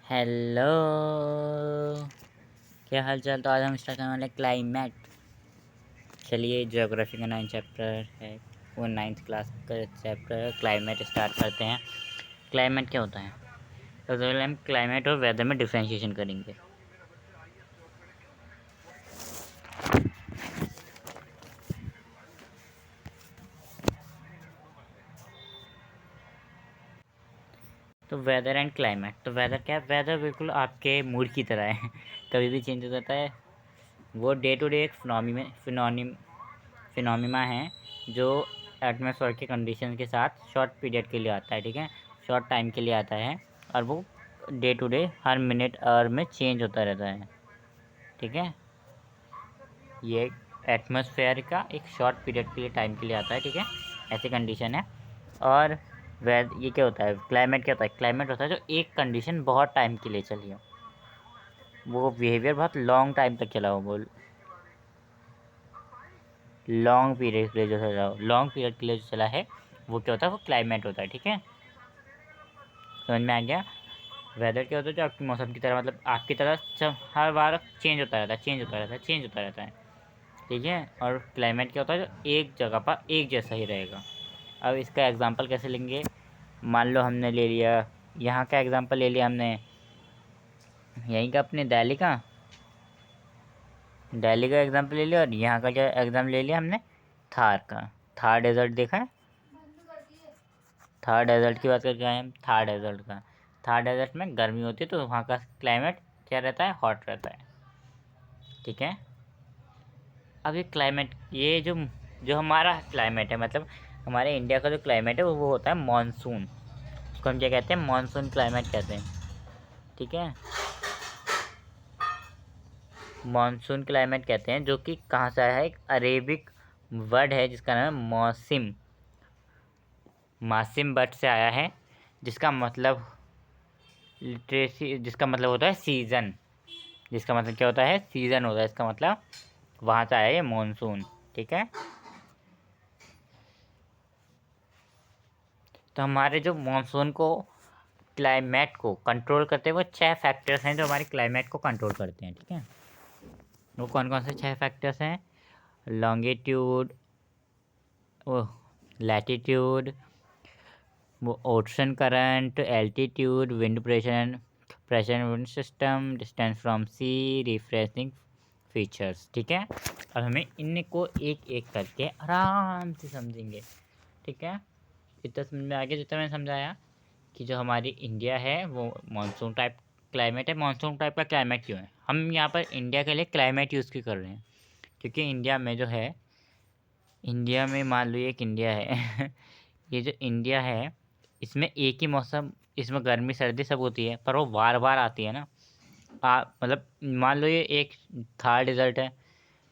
Hello, क्या हाल चाल। तो आज हम स्टार्ट करने वाले क्लाइमेट। चलिए, ज्योग्राफी का 9 चैप्टर है, वो 9th क्लास का चैप्टर क्लाइमेट स्टार्ट करते हैं। क्लाइमेट क्या होता है? तो पहले हम क्लाइमेट और वेदर में डिफ्रेंशिएशन करेंगे। तो वेदर एंड क्लाइमेट। तो वेदर क्या है? वेदर बिल्कुल आपके मूड की तरह है कभी भी चेंज हो जाता है। वो डे टू डे एक फिनोमिना है जो एटमॉस्फेयर के कंडीशन के साथ शॉर्ट पीरियड के लिए आता है, ठीक है, शॉर्ट टाइम के लिए आता है, और वो डे टू डे हर मिनट आवर में चेंज होता रहता है, ठीक है। ये एटमॉस्फेयर का एक शॉर्ट पीरियड के लिए टाइम के लिए आता है, ठीक है, ऐसी कंडीशन है। और ये क्या होता है? क्लाइमेट क्या होता है? क्लाइमेट होता है जो एक कंडीशन बहुत टाइम के लिए चली हो, वो बिहेवियर बहुत लॉन्ग टाइम तक चला हो, वो लॉन्ग पीरियड के लिए जो चला हो, लॉन्ग पीरियड के लिए जो चला है, वो क्या होता है? वो क्लाइमेट होता है, ठीक है। समझ में आ गया? वेदर क्या होता है? जो आपके मौसम की तरह, मतलब आपकी तरह हर बार चेंज होता रहता है, चेंज होता रहता है, ठीक है। और क्लाइमेट क्या होता है? जो एक जगह पर एक जैसा ही रहेगा। अब इसका एग्जांपल कैसे लेंगे? मान लो हमने ले लिया, यहाँ का एग्जांपल ले लिया हमने, यहीं का अपने दिल्ली का एग्जांपल ले लिया, और यहाँ का क्या एग्जाम ले लिया हमने? थार का। थार डेजर्ट देखा है? थार डेजर्ट की बात करके आए हम। थार डेजर्ट का, थार डेजर्ट में गर्मी होती है, तो वहाँ का क्लाइमेट क्या रहता है? हॉट रहता है, ठीक है। अब ये क्लाइमेट, ये जो जो हमारा क्लाइमेट है, मतलब हमारे इंडिया का जो क्लाइमेट है, वो होता है मानसून। उसको हम क्या कहते हैं? मानसून क्लाइमेट कहते हैं, ठीक है। मानसून क्लाइमेट कहते हैं, जो कि कहाँ से आया है? एक अरेबिक वर्ड है जिसका नाम है मौसिम। मासिम वर्ड से आया है, जिसका मतलब लिटरेसी, जिसका मतलब होता है सीज़न। जिसका मतलब क्या होता है? सीज़न होता है, इसका मतलब वहाँ से आया है मानसून, ठीक है। तो हमारे जो मानसून को, क्लाइमेट को कंट्रोल करते हैं, वो 6 फैक्टर्स हैं जो हमारे क्लाइमेट को कंट्रोल करते हैं, ठीक है। वो कौन कौन से 6 फैक्टर्स हैं? लॉन्गिट्यूड, वो लैटिट्यूड, वो ocean current, altitude, wind pressure wind system, distance from sea, refreshing features, ठीक है। अब हमें इनको एक एक करके आराम से समझेंगे, ठीक है। इतना समझ में आ गया जितना मैंने समझाया, कि जो हमारी इंडिया है वो मानसून टाइप क्लाइमेट है। मानसून टाइप का क्लाइमेट क्यों है? हम यहाँ पर इंडिया के लिए क्लाइमेट यूज़ क्यों कर रहे हैं? क्योंकि इंडिया में जो है, इंडिया में मान लो एक इंडिया है ये जो इंडिया है, इसमें एक ही मौसम, इसमें गर्मी सर्दी सब होती है, पर वो बार बार आती है ना। मतलब मान लो ये एक थार डेजर्ट है,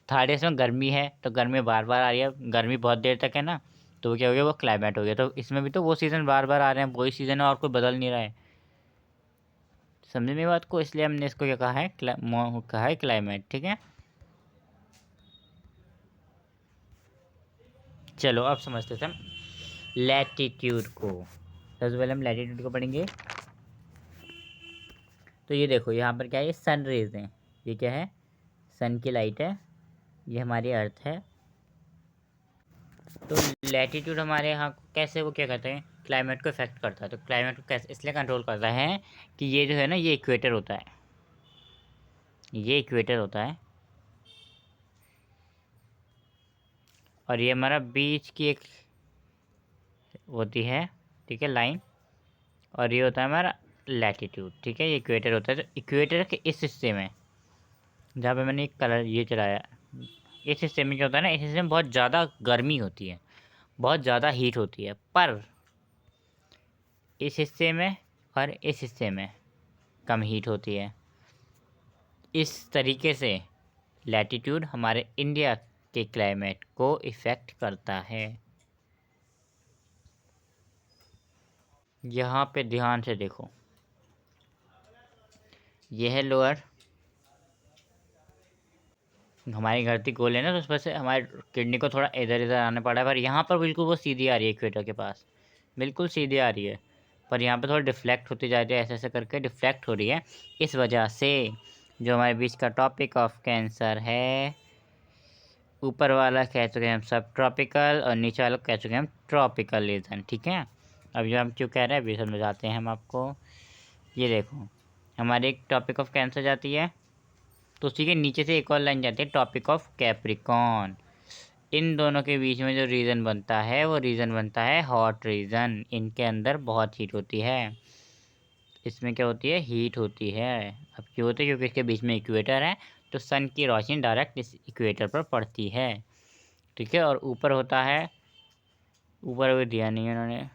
थार डेजर्ट में गर्मी है, तो गर्मी बार बार आ रही है, गर्मी बहुत देर तक है ना, तो वो क्या हो गया? वो क्लाइमेट हो गया। तो इसमें भी तो वो सीज़न बार बार आ रहे हैं, वही सीज़न है और कोई बदल नहीं रहा है। समझे मेरी बात को? इसलिए हमने इसको क्या कहा है? कहा है क्लाइमेट, ठीक है। चलो अब समझते थे हम लैटिट्यूड को। सबसे पहले हम लैटिट्यूड को पढ़ेंगे। तो ये देखो, यहाँ पर क्या है? ये सन रेज हैं। ये क्या है? सन की लाइट है, ये हमारी अर्थ है। तो लैटिट्यूड हमारे यहाँ कैसे, वो क्या कहते हैं? क्लाइमेट को इफेक्ट करता है। तो क्लाइमेट को कैसे इसलिए कंट्रोल करता है कि ये जो है ना, ये इक्वेटर होता है, ये इक्वेटर होता है, और ये हमारा बीच की एक होती है, ठीक है, लाइन। और ये होता है हमारा लैटिट्यूड, ठीक है, ये इक्वेटर होता है। तो इक्वेटर के इस हिस्से में, जहाँ पे मैंने एक कलर ये चलाया, इस हिस्से में क्या होता है ना, इस हिस्से में बहुत ज़्यादा गर्मी होती है, बहुत ज़्यादा हीट होती है। पर इस हिस्से में और इस हिस्से में कम हीट होती है। इस तरीके से लैटिट्यूड हमारे इंडिया के क्लाइमेट को इफ़ेक्ट करता है। यहाँ पे ध्यान से देखो, यह है लोअर, हमारी धरती गोल है ना, तो उस पर से हमारे किडनी को थोड़ा इधर इधर आना पड़ा है, पर यहाँ पर बिल्कुल वो सीधी आ रही है इक्वेटर के पास, बिल्कुल सीधी आ रही है। पर यहाँ पे थोड़ा डिफ्लेक्ट होती जा रही है, ऐसे ऐसे करके डिफ्लेक्ट हो रही है। इस वजह से जो हमारे बीच का टॉपिक ऑफ कैंसर है, ऊपर वाला कह चुके हैं हम सब ट्रॉपिकल और नीचे वाला कह चुके हैं हम ट्रॉपिकल रीजन। ठीक है, अब जो हम क्यों कह रहे हैं अभी समझाते हैं हम आपको। ये देखो, हमारी एक टॉपिक ऑफ कैंसर जाती है, तो उसी के नीचे से एक और लाइन जाती है टॉपिक ऑफ कैप्रिकॉन। इन दोनों के बीच में जो रीजन बनता है वो रीजन बनता है हॉट रीजन। इनके अंदर बहुत हीट होती है, इसमें क्या होती है, हीट होती है। अब क्यों होती है, क्योंकि इसके बीच में इक्वेटर है, तो सन की रोशनी डायरेक्ट इस इक्वेटर पर पड़ती है। ठीक है, और ऊपर होता है, ऊपर भी दिया नहीं है उन्होंने।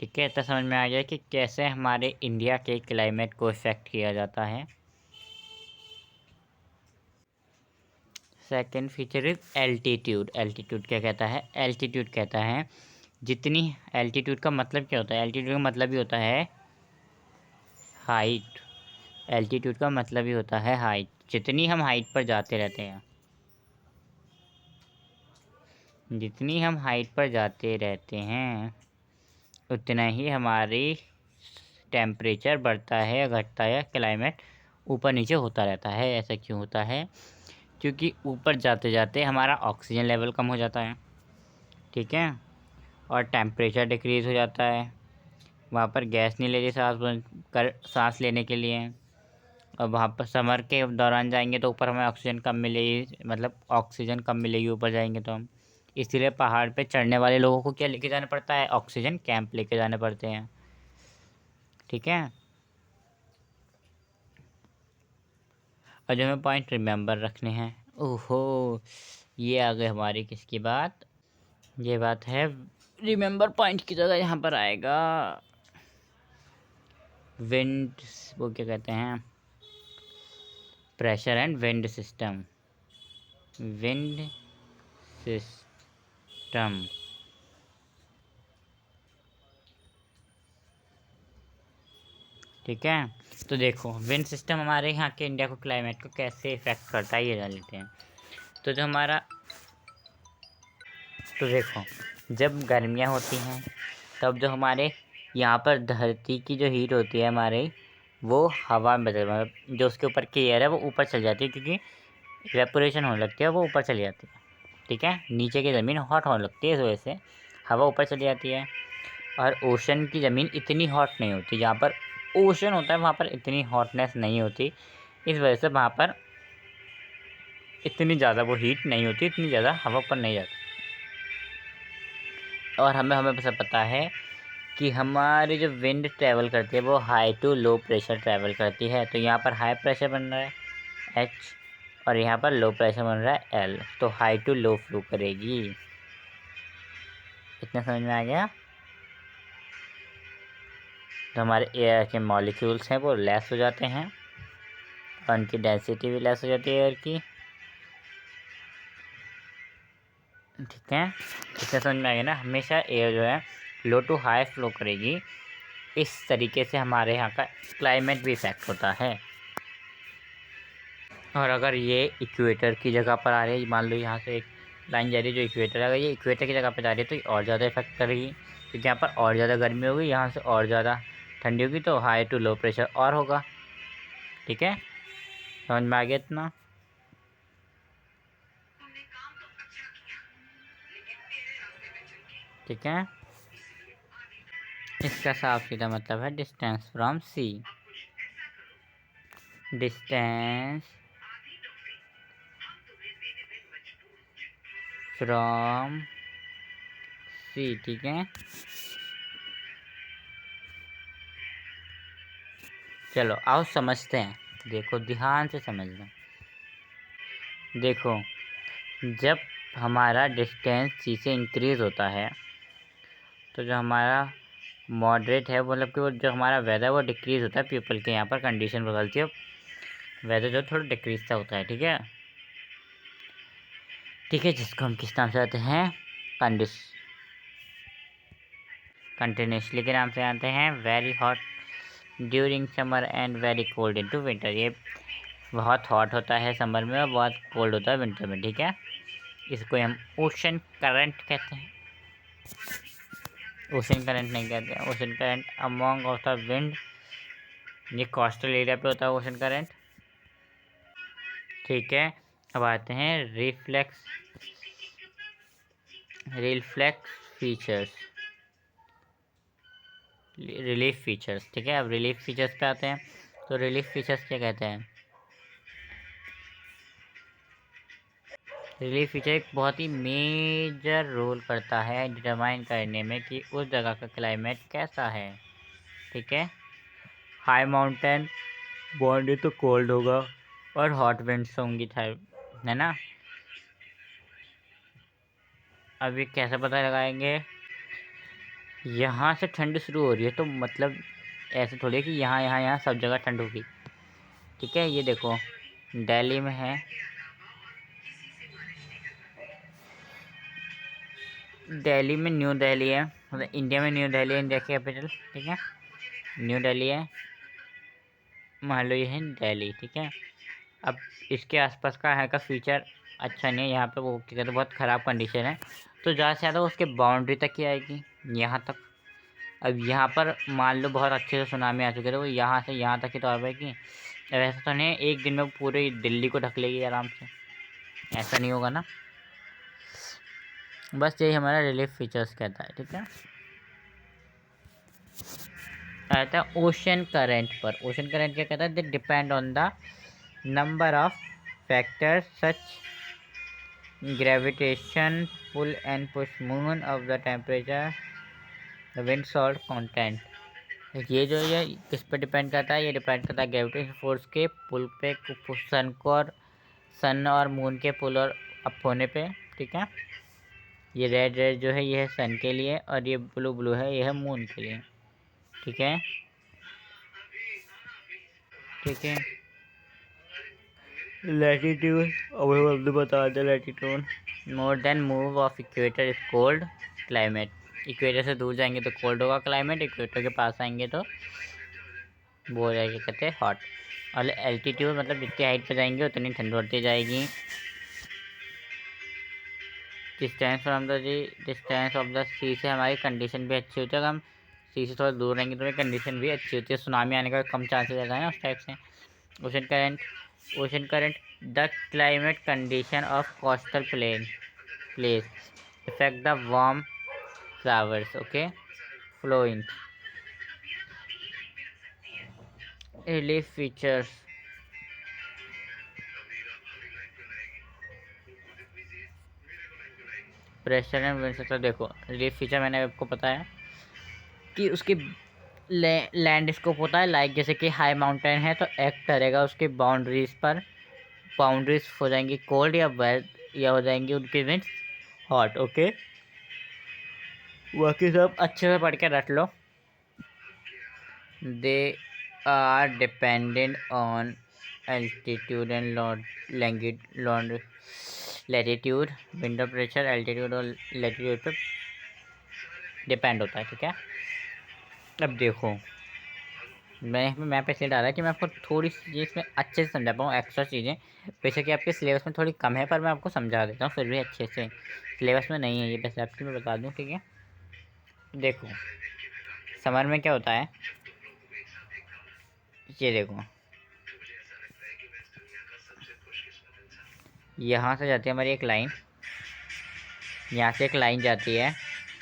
ठीक है, तो समझ में आ गया कि कैसे हमारे इंडिया के क्लाइमेट को इफेक्ट किया जाता है। Second feature is altitude. Altitude क्या कहता है, एल्टीट्यूड कहता है जितनी, एल्टीट्यूड का मतलब क्या होता है, एल्टीट्यूड का मतलब ही होता है हाइट। एल्टीट्यूड का मतलब ही होता है हाइट। जितनी हम हाइट पर जाते रहते हैं, जितनी हम हाइट पर जाते रहते हैं, उतना ही हमारी टेम्परेचर बढ़ता है या घटता है, क्लाइमेट ऊपर नीचे होता रहता है। ऐसा क्यों होता है, क्योंकि ऊपर जाते जाते हमारा ऑक्सीजन लेवल कम हो जाता है। ठीक है, और टेम्परेचर डिक्रीज़ हो जाता है, वहाँ पर गैस नहीं लेती सांस लेने के लिए। और वहाँ पर समर के दौरान जाएंगे तो ऊपर हमें ऑक्सीजन कम मिलेगी, मतलब ऑक्सीजन कम मिलेगी ऊपर जाएंगे तो हम। इसीलिए पहाड़ पे चढ़ने वाले लोगों को क्या लेके जाना पड़ता है, ऑक्सीजन कैंप लेके जाने पड़ते हैं। ठीक है, और जो हमें पॉइंट रिमेंबर रखने हैं, ओहो ये आ गई हमारी किसकी बात, ये बात है रिमेंबर पॉइंट की जगह यहाँ पर आएगा विंड, वो क्या कहते हैं, pressure and wind system. Wind system, ठीक है। तो देखो विंड सिस्टम हमारे यहाँ के इंडिया को, क्लाइमेट को कैसे इफेक्ट करता है ये जान लेते हैं। तो जो हमारा, तो देखो जब गर्मियाँ होती हैं तब जो हमारे यहाँ पर धरती की जो हीट होती है हमारी, वो हवा में बदल, मतलब जो उसके ऊपर की एयर है वो ऊपर चल जाती है, क्योंकि इवेपोरेशन होने लगती है, वो ऊपर चली जाती है। ठीक है, नीचे की ज़मीन हॉट होने लगती है, इस वजह से हवा ऊपर चली जाती है। और ओशन की ज़मीन इतनी हॉट नहीं होती, जहाँ पर ओशन होता है वहाँ पर इतनी हॉटनेस नहीं होती, इस वजह से वहाँ पर इतनी ज़्यादा वो हीट नहीं होती, इतनी ज़्यादा हवा ऊपर नहीं जाती। और हमें हमें सब पता है कि हमारी जो विंड ट्रैवल करती है वो high to low pressure travel करती है। तो यहाँ पर हाई प्रेशर बन रहा है एच, और यहाँ पर लो प्रेशर बन रहा है एल, तो हाई टू लो फ्लो करेगी। इतना समझ में आ गया। तो हमारे एयर के मॉलिक्यूल्स हैं वो लेस हो जाते हैं, और उनकी डेंसिटी भी लेस हो जाती है एयर की। ठीक है, इससे समझ में आ गया ना, हमेशा एयर जो है लो टू हाई फ्लो करेगी। इस तरीके से हमारे यहाँ का क्लाइमेट भी इफेक्ट होता है। और अगर ये इक्वेटर की जगह पर आ रही है, मान लो यहाँ से एक लाइन जा रही है जो इक्वेटर है, अगर ये इक्वेटर की जगह पर जा रही है तो ये और ज़्यादा इफेक्ट करेगी, क्योंकि यहाँ पर और ज़्यादा गर्मी होगी, यहाँ से और ज़्यादा ठंडी होगी, तो हाई टू लो प्रेशर और होगा। ठीक है, समझ में आ गया इतना। ठीक है, इसका साफ सीधा मतलब है distance from C. Distance from C, ठीक है। चलो आओ समझते हैं, देखो ध्यान से समझना। देखो जब हमारा डिस्टेंस सी से इंक्रीज़ होता है, तो जो हमारा मॉडरेट है, मतलब कि वो जो हमारा वेदर है वो डिक्रीज़ होता है, पीपल के यहाँ पर कंडीशन बदलती है, वेदर जो थोड़ा डिक्रीज सा होता है। ठीक है, ठीक है, जिसको हम किस नाम से कहते हैं, कंटिन्यूसली के नाम से जानते हैं। Very hot during summer and very cold into winter, ये बहुत हॉट होता है समर में और बहुत कोल्ड होता है विंटर में। ठीक है, इसको हम ओशन करंट कहते हैं। ओशन करंट नहीं कहते हैं। Ocean current among of the wind, ये कोस्टल एरिया पे होता है ओशन करंट। ठीक है, अब आते हैं रिफ्लेक्स फीचर्स, रिलीफ फीचर्स। ठीक है, अब रिलीफ फीचर्स पे आते हैं। तो रिलीफ फीचर्स क्या कहते हैं? रिलीफ फीचर एक बहुत ही मेजर रोल करता है डिटरमाइन करने में कि उस जगह का क्लाइमेट कैसा है। ठीक है, हाई माउंटेन बॉन्ड तो कोल्ड होगा और हॉट विंड्स होंगी, है ना। अब ये कैसे पता लगाएंगे? यहाँ से ठंड शुरू हो रही है तो मतलब ऐसे थोड़ी है कि यहाँ यहाँ यहाँ सब जगह ठंड होगी। ठीक है, ये देखो दिल्ली में है, दिल्ली में न्यू दिल्ली है, मतलब इंडिया में न्यू दिल्ली है, इंडिया की कैपिटल। ठीक है, न्यू दिल्ली है, मान लो ये है दिल्ली। ठीक है, अब इसके आसपास का है का फीचर अच्छा नहीं है, यहाँ पे वो क्या कहते हैं बहुत ख़राब कंडीशन है, तो ज़्यादा से ज़्यादा उसके बाउंड्री तक ही आएगी, यहाँ तक। अब यहाँ पर मान लो बहुत अच्छे से सुनामी आ चुके थे, वो यहाँ से यहाँ तक ही तो आ पाएगी। अब ऐसा तो नहीं एक दिन में पूरी दिल्ली को ढक लेगी आराम से, ऐसा नहीं होगा ना। बस यही हमारा रिलीफ फीचर्स कहता है। ठीक है, आता है ओशन करंट पर। ओशन करंट क्या कहता है? They depend on the number of factors such gravitation, pull and push, moon of the temperature, the wind salt content. ये जो ये किस पे डिपेंड करता है? ये डिपेंड करता है ग्रेविटेशन फोर्स के पुल पे, सन और मून के पुल और अप होने पे। ठीक है, ये रेड रेड जो है ये है सन के लिए और ये ब्लू ब्लू है ये है मून के लिए। ठीक है, ठीक है, लैटिट्यूड अब हम बता दें, latitude more than move of equator is cold climate. Equator से दूर जाएंगे तो कोल्ड होगा क्लाइमेट, इक्वेटर के पास आएंगे तो वो हो जाएगी कहते हैं हॉट। और एल्टीट्यूड मतलब जितनी हाइट पे जाएंगे उतनी ठंड बढ़ती जाएगी। डिस्टेंस ऑफ द सी से हमारी कंडीशन भी अच्छी होती है, अगर हम सी से थोड़ा दूर रहेंगे तो कंडीशन भी अच्छी होती है, सुनामी आने का कम चांसेस रहता है ना उस टाइप से। Ocean current the climate condition of coastal place affect the warm flowers, okay, flowing। relief features, pressure and wind system. देखो रिलीफ फीचर मैंने आपको बताया कि उसके लैंड स्कोप होता है, लाइक जैसे कि हाई माउंटेन है तो एक्ट करेगा उसके बाउंड्रीज पर, बाउंड्रीज हो जाएंगी कोल्ड या वेट या हो जाएंगी उनकी विंड्स हॉट। ओके, बाकी सब अच्छे से पढ़ के रख लो। They are dependent on altitude and latitude, विंडो प्रेशर एल्टीट्यूड और लैटिट्यूड पे डिपेंड होता है। ठीक है, अब देखो मैं पे इसलिए डाला कि मैं आपको थोड़ी सी चीज़ इसमें अच्छे से समझा पाऊँ, एक्स्ट्रा चीज़ें वैसे कि आपके सिलेबस में थोड़ी कम है पर मैं आपको समझा देता हूँ फिर भी अच्छे से, सिलेबस में नहीं है ये, वैसे आपकी मैं बता दूँ। ठीक है, देखो समर में क्या होता है, ये देखो यहाँ से जाती है हमारी एक लाइन, यहाँ से एक लाइन जाती है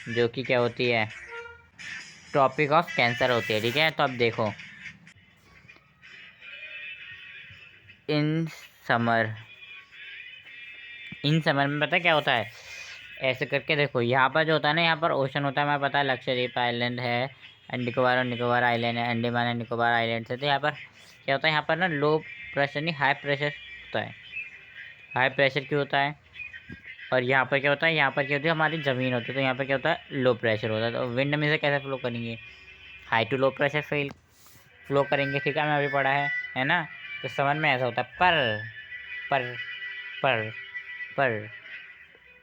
जो कि क्या होती है, ट्रॉपिक ऑफ कैंसर होती है। ठीक है, तो अब देखो इन समर में पता क्या होता है, ऐसे करके देखो यहाँ पर जो होता है ना, यहाँ पर ओशन होता है, हमें पता है लक्षद्वीप आइलैंड है, निकोबार और निकोबार आइलैंड है, अंडमान एंड निकोबार आइलैंड है। तो यहाँ पर क्या होता है, यहाँ पर ना लो प्रेशर नहीं हाई प्रेशर होता है। हाई प्रेशर क्यों होता है? और यहाँ पर क्या होता है, यहाँ पर क्या होती है हमारी ज़मीन होती है, तो यहाँ पर क्या होता है लो प्रेशर होता है। तो विंड में से कैसे फ्लो करेंगे, high to low pressure flow करेंगे। ठीक है, मैं अभी पढ़ा है ना। तो समझ में ऐसा होता है, पर पर पर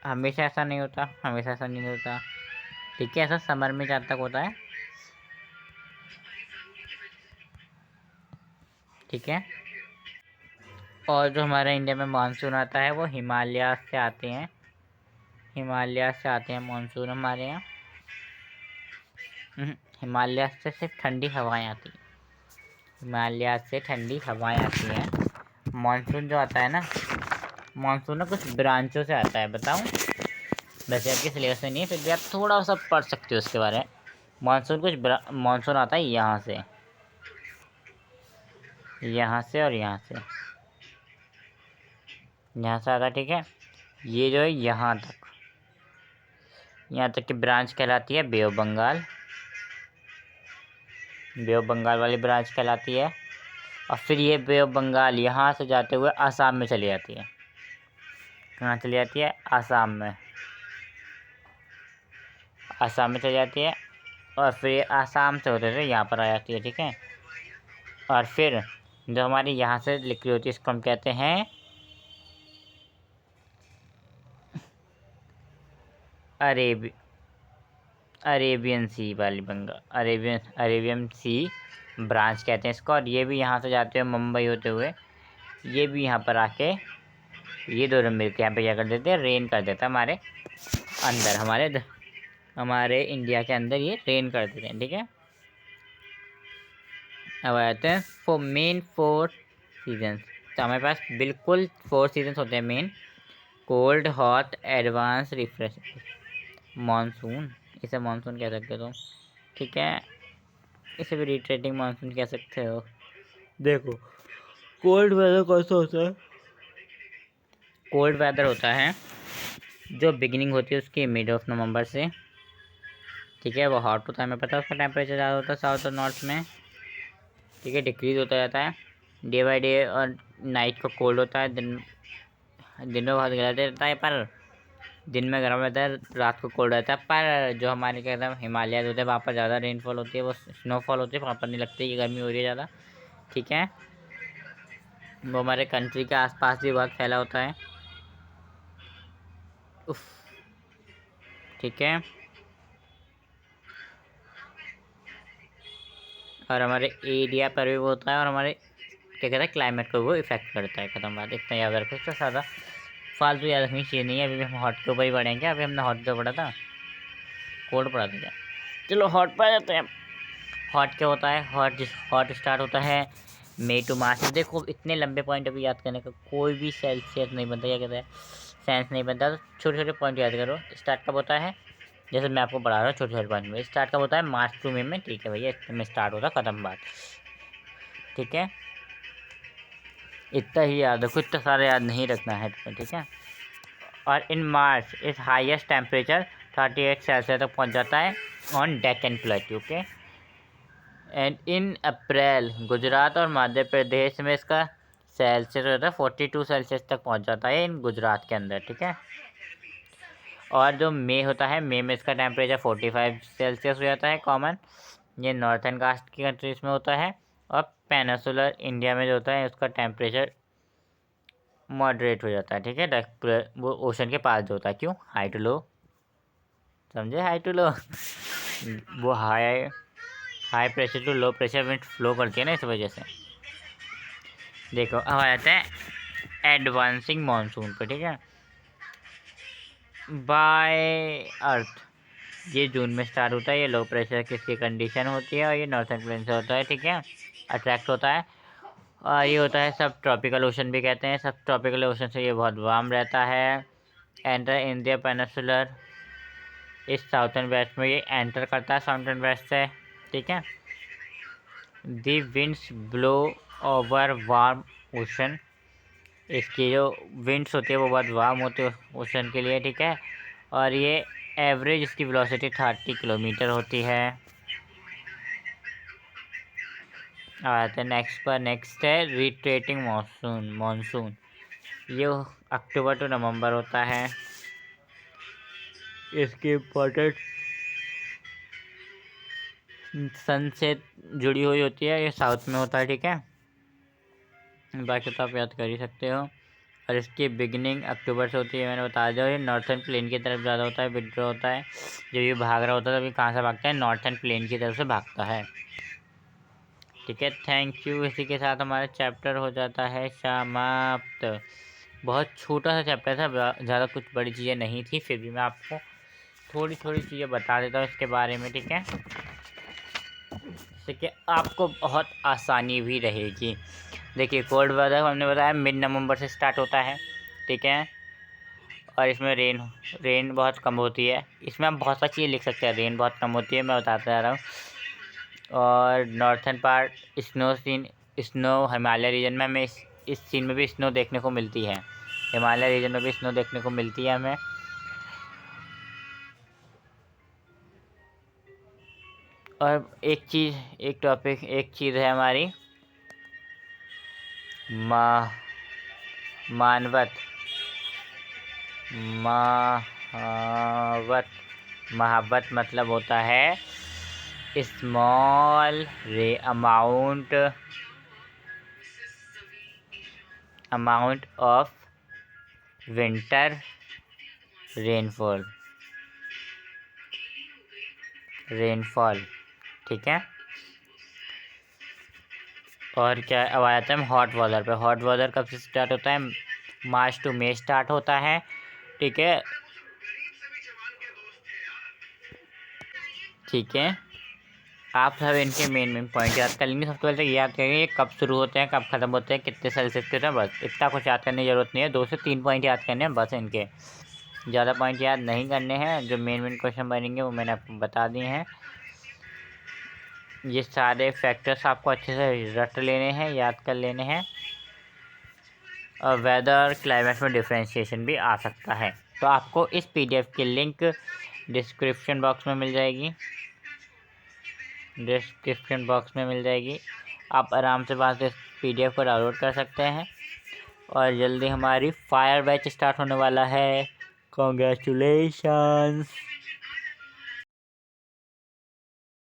हमेशा ऐसा नहीं होता, हमेशा ऐसा नहीं होता। ठीक है, ऐसा समर में जहाँ तक होता है। ठीक है, और जो हमारे इंडिया में मानसून आता है वो हिमालय से आते हैं, हिमालय से आते हैं मानसून हमारे यहाँ। हिमालय से सिर्फ ठंडी हवाएं आती हैं, हिमालय से ठंडी हवाएं आती हैं। मानसून जो आता है ना, मानसून ना कुछ ब्रांचों से आता है, बताऊं? वैसे आपके सिलेबस में नहीं है, फिर भी आप थोड़ा सा पढ़ सकते हो उसके बारे में। मानसून आता है यहाँ से, यहाँ से और यहाँ से, यहाँ से आता है, ठीक है। ये जो है यहाँ तक की ब्रांच कहलाती है bay of Bengal, bay of Bengal वाली ब्रांच कहलाती है। और फिर ये बे ऑफ बंगाल यहाँ से जाते हुए आसाम में चली जाती है। कहाँ चली जाती है? आसाम में, आसाम में चली जाती है। और फिर आसाम से होते हुए यहाँ पर आ जाती है, ठीक है। और फिर जो हमारी यहाँ से लिखी होती है इसको हम कहते हैं अरेबियन सी वाली बंगाल, अरेबियन सी ब्रांच कहते हैं इसको। और ये भी यहाँ से जाते हुए मुंबई होते हुए ये भी यहाँ पर आके ये दोनों मिलकर यहाँ पे क्या कर देते हैं? रेन कर देता है हमारे अंदर, हमारे इंडिया के अंदर ये रेन कर देते हैं, ठीक है। अब आ जाते हैं मेन 4 सीजन्स। तो हमारे पास बिल्कुल 4 सीजन्स होते हैं main: cold, hot, advance, refresh, monsoon. इसे मानसून कह सकते हो, ठीक है। इसे भी रिट्रेटिंग मानसून कह सकते हो। देखो कोल्ड वेदर कैसा होता है? कोल्ड वेदर होता है जो बिगिनिंग होती है उसकी मिड ऑफ नवंबर से, ठीक है। वो हॉट होता है, हमें पता है उसका टेम्परेचर ज़्यादा होता है साउथ और नॉर्थ में, ठीक है। डिक्रीज होता जाता है डे बाई डे। और नाइट को कोल्ड होता है, दिन में बहुत गर्म रहता है, पर दिन में गर्म रहता है, रात को कोल्ड रहता है। पर जो हमारे क्या कहते हैं हिमालय होते हैं वहाँ पर ज़्यादा रेनफॉल होती है, वो स्नोफॉल होती है, वहाँ पर नहीं लगती कि गर्मी हो रही है ज़्यादा, ठीक है। वो हमारे कंट्री के आसपास भी बहुत फैला होता है, ठीक है। और हमारे एरिया पर भी वो होता है, और हमारे क्या कहते हैं क्लाइमेट को वो इफेक्ट करता है। ख़त्म बात, इतना याद रखो। इससे ज़्यादा फालतू याद रखनी चाहिए नहीं है। अभी हम हॉट के ऊपर ही पढ़ेंगे, अभी हमने हॉट पे पढ़ा था, कोल्ड पढ़ा था क्या? चलो हॉट पर जाते हैं। हॉट क्या होता है? हॉट स्टार्ट होता है मई टू मार्च। देखो इतने लंबे पॉइंट अभी याद करने का कोई भी सेल्सियस नहीं बनता, क्या कहते हैं सेंस नहीं बनता। तो छोटे छोटे पॉइंट याद करो। स्टार्ट कब होता है? जैसे मैं आपको पढ़ा रहा हूँ छोटे छोटे पॉइंट में। स्टार्ट कब होता है? मार्च टू मई में, ठीक है भैया, इसमें स्टार्ट होता है, ख़त्म बात, ठीक है। इतना ही याद रखो, इतना सारा याद नहीं रखना है तुम्हें, ठीक है। और इन मार्च इस हाईएस्ट टेम्परेचर 38 सेल्सियस तक पहुंच जाता है on Deccan plateau, okay. And in April Gujarat और मध्य प्रदेश में इसका सेल्सियस होता है 42 सेल्सियस तक पहुंच जाता है इन गुजरात के अंदर, ठीक है। और जो मई होता है, मई में इसका टेम्परेचर 45 सेल्सियस हो जाता है कॉमन, ये नॉर्थन कास्ट की कंट्रीज में होता है। और पेनिसुलर इंडिया में जो होता है उसका टेम्परेचर मॉडरेट हो जाता है, ठीक है। वो ओशन के पास जो होता है, क्यों? हाई टू लो, समझे? हाई टू लो वो high pressure to low pressure में फ्लो करती है ना, इस वजह से। देखो अब आ जाता है एडवांसिंग मानसून पर, ठीक है। बाय अर्थ ये जून में स्टार्ट होता है। ये लो प्रेशर किसकी कंडीशन होती है, और ये नॉर्थन प्लेन से होता है, ठीक है, अट्रैक्ट होता है। और ये होता है सब ट्रॉपिकल ओशन भी कहते हैं। सब ट्रॉपिकल ओशन से ये बहुत वार्म रहता है। एंटर इंडिया पेनिसुलर इस साउथर्न वेस्ट में ये एंटर करता है साउथर्न वेस्ट से, ठीक है। The winds blow over warm ocean, इसकी जो विंड्स होती है वो बहुत वार्म होती है ओशन के लिए, ठीक है। और ये एवरेज इसकी वेलोसिटी 30 किलोमीटर होती है। आते हैं नेक्स्ट है रिट्रेटिंग मानसून। ये अक्टूबर टू नवंबर होता है। इसकी इम्पोर्टेंट सन से जुड़ी हुई होती है, ये साउथ में होता है, ठीक है। बाकी तो आप याद कर ही सकते हो। और इसकी बिगिनिंग अक्टूबर से होती है, मैंने बता दिया। ये नॉर्थन प्लेन की तरफ ज़्यादा होता है, विड्रॉ होता है। जब ये भाग रहा होता है तभी कहाँ से भागता है? नॉर्थन प्लेन की तरफ से भागता है, ठीक है। Thank you. इसी के साथ हमारा चैप्टर हो जाता है समाप्त। बहुत छोटा सा चैप्टर था, ज़्यादा कुछ बड़ी चीज़ें नहीं थी, फिर भी मैं आपको थोड़ी थोड़ी चीज़ें बता देता हूँ इसके बारे में, ठीक है। जिससे कि आपको बहुत आसानी भी रहेगी। देखिए कोल्ड वेदर हमने बताया मिड नवंबर से स्टार्ट होता है, ठीक है, और इसमें रेन बहुत कम होती है। इसमें हम बहुत सारी चीज़ें लिख सकते हैं, रेन बहुत कम होती है, मैं बताता जा रहा हूँ। और northern part snow Himalaya region में हमें इस सीन में भी स्नो देखने को मिलती है, हिमालय रीजन में भी स्नो देखने को मिलती है हमें। और एक चीज़ है हमारी महावत मतलब होता है small amount of winter rainfall, ठीक है। और क्या अब आ जाता है हॉट वेदर पे। हॉट वेदर कब से स्टार्ट होता है? मार्च टू मई स्टार्ट होता है, ठीक है, ठीक है। आप सब इनके मेन पॉइंट याद कर लेंगे। सबसे पहले तो याद करेंगे कब शुरू होते हैं, कब ख़त्म होते हैं, कितने सेल्सियस के होते हैं, बस इतना कुछ याद करने की ज़रूरत नहीं है। 2 से 3 पॉइंट याद करने हैं बस, इनके ज़्यादा पॉइंट याद नहीं करने हैं। जो मेन क्वेश्चन बनेंगे वो मैंने आपको बता दिए हैं। ये सारे फैक्टर्स आपको अच्छे से रट लेने हैं, याद कर लेने हैं। और वेदर क्लाइमेट में डिफ्रेंशिएशन भी आ सकता है। तो आपको इस PDF की लिंक डिस्क्रिप्शन बॉक्स में मिल जाएगी। आप आराम से वहाँ से PDF को डाउनलोड कर सकते हैं। और जल्दी हमारी फायर बैच स्टार्ट होने वाला है। कॉन्ग्रेचुलेशंस।